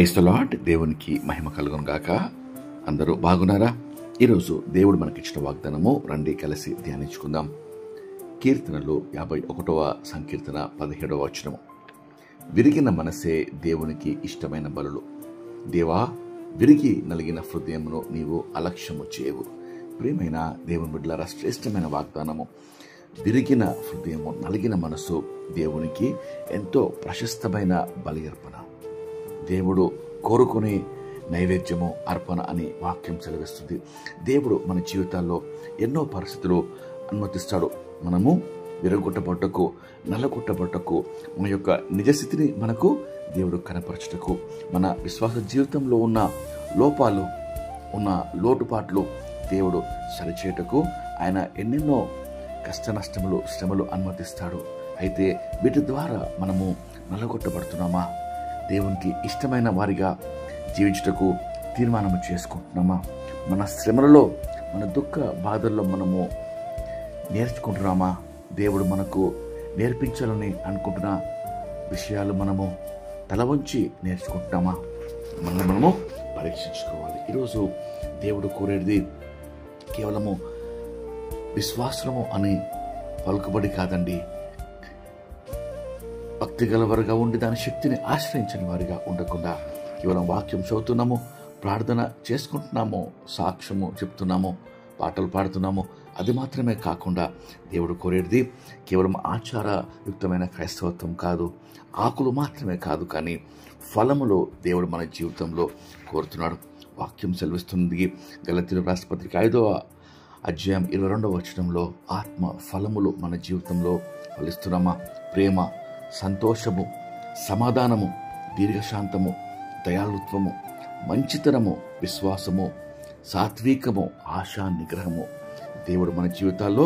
Praise the lord. దేవునికి మహిమ కలుగును గాక. అందరూ బాగున్నారా? ఈరోజు దేవుడు మనకిచ్చిన వాగ్దానము రండి కలిసి ధ్యానించుకుందాం. కీర్తనలు 51వ సంకీర్తన 17వ వచనము. విరిగిన మనసే దేవునికి ఇష్టమైన బలులు. దేవా, విరిగి నలిగిన హృదయమును నీవు అలక్ష్యము చేయవు. ప్రియమైన దేవుని బిడ్డలారా, శ్రేష్టమైన వాగ్దానము. విరిగిన హృదయము, నలిగిన మనసు దేవునికి ఎంతో ప్రశస్తమైన బలి అర్పణ. దేవుడు కోరుకునే నైవేద్యము అర్పణ అని వాక్యం సెలవిస్తుంది. దేవుడు మన జీవితాల్లో ఎన్నో పరిస్థితులు అనుమతిస్తాడు. మనము విరగొట్టబట్టకు, నల్లగొట్టబట్టకు, మన యొక్క నిజస్థితిని మనకు దేవుడు కనపరచుటకు, మన విశ్వాస జీవితంలో ఉన్న లోపాలు, ఉన్న లోటుపాట్లు దేవుడు సరిచేయటకు ఆయన ఎన్నెన్నో కష్ట నష్టములు, శ్రమలు అనుమతిస్తాడు. అయితే వీటి ద్వారా మనము నల్లగొట్టబడుతున్నామా? దేవునికి ఇష్టమైన వారిగా జీవించుటకు తీర్మానం చేసుకుంటున్నామా? మన శ్రమలలో, మన దుఃఖ బాధల్లో మనము నేర్చుకుంటున్నామా? దేవుడు మనకు నేర్పించాలని అనుకుంటున్న విషయాలు మనము తల వంచి నేర్చుకుంటున్నామా? మనము పరీక్షించుకోవాలి. ఈరోజు దేవుడు కోరేది కేవలము విశ్వాసము అని పలుకుబడి కాదండి. భక్తి గలవారుగా ఉండి దాని శక్తిని ఆశ్రయించని వారిగా ఉండకుండా కేవలం వాక్యం చదువుతున్నాము, ప్రార్థన చేసుకుంటున్నాము, సాక్ష్యము చెప్తున్నాము, పాటలు పాడుతున్నాము, అది మాత్రమే కాకుండా దేవుడు కోరేది కేవలం ఆచారయుక్తమైన క్రైస్తవత్వం కాదు, ఆకులు మాత్రమే కాదు, కానీ ఫలములు దేవుడు మన జీవితంలో కోరుతున్నాడు. వాక్యం సెలవిస్తుంది. గలతీయులకు రాసిన పత్రిక 5వ అధ్యాయం 22వ వచనంలో ఆత్మ ఫలములు మన జీవితంలో ఫలిస్తున్నామా? ప్రేమ, సంతోషము, సమాధానము, దీర్ఘశాంతము, దయాళుత్వము, మంచితనము, విశ్వాసము, సాత్వికము, ఆశా నిగ్రహము దేవుడు మన జీవితాల్లో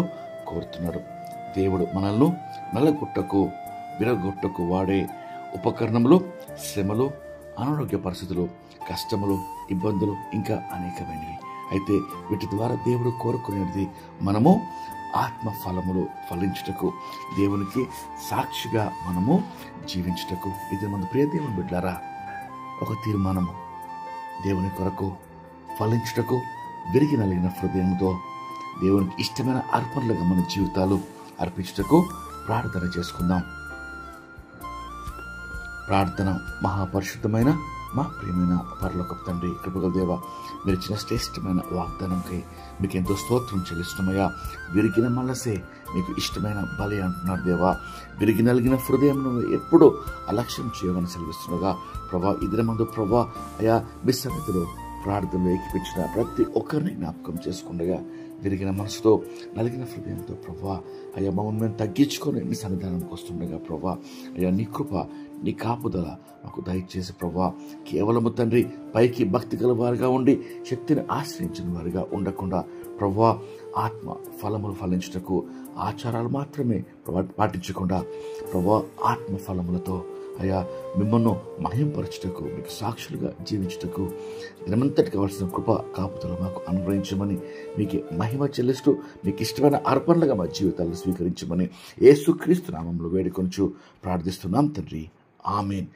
కోరుతున్నాడు. దేవుడు మనల్ని నల్లగొట్టకు, విరగొట్టకు వాడే ఉపకరణములు శ్రమలు, అనారోగ్య పరిస్థితులు, కష్టములు, ఇబ్బందులు, ఇంకా అనేకమైనవి. అయితే వీటి ద్వారా దేవుడు కోరుకునేది మనము ఆత్మ ఫలములు ఫలించుటకు, దేవునికి సాక్షిగా మనము జీవించుటకు. ఇది మన ప్రియ దేవుని బిడ్డలారా, ఒక తీర్మానము. దేవుని కొరకు ఫలించుటకు, విరిగి నలిగిన హృదయంతో దేవునికి ఇష్టమైన అర్పణలుగా మన జీవితాలు అర్పించుటకు ప్రార్థన చేసుకుందాం. ప్రార్థన. మహాపరిశుద్ధమైన మా ప్రియమైన పరలోకపు తండ్రి, కృపగల దేవ, మీరు ఇచ్చిన శ్రేష్టమైన వాగ్దానంకై మీకు ఎంతో స్తోత్రం చెల్లిస్తున్నామయ్యా. విరిగిన మనసే మీకు ఇష్టమైన బలి అంటున్నారు దేవా. విరిగి నలిగిన హృదయంను ఎప్పుడూ అలక్ష్యం చేయమని సెలవిస్తున్నాగా ప్రభా, ఇద్దరి మందు ప్రభా అయా మీ సన్నిధిలో ప్రార్థనలు ఏకిపించిన ప్రతి ఒక్కరిని జ్ఞాపకం చేసుకుండగా, విరిగిన మనసుతో, నలిగిన హృదయంతో ప్రభా అయ్యా మమ్మల్ని మేము తగ్గించుకొని నీ సన్నిధానానికి వస్తుండగా ప్రభా అయ్యా నీ కృప, నీ కాపుదల మాకు దయచేసి ప్రభా, కేవలము తండ్రి పైకి భక్తి గల వారిగా ఉండి శక్తిని ఆశ్రయించిన వారిగా ఉండకుండా ప్రభా ఆత్మ ఫలములు ఫలించుటకు ఆచారాలు మాత్రమే పాటించకుండా ప్రభా ఆత్మ ఫలములతో అయా మిమ్మల్ని మహింపరచుటకు, మీకు సాక్షులుగా జీవించుటకు దినమంతటి కావాల్సిన కృప కాపుదల మాకు అనుగ్రహించమని, మీకు మహిమ చెల్లిస్తూ మీకు ఇష్టమైన అర్పణలుగా మా జీవితాలను స్వీకరించమని యేసుక్రీస్తు నామములో వేడుకొనుచు ప్రార్థిస్తున్నాం తండ్రి. ఆమేన్.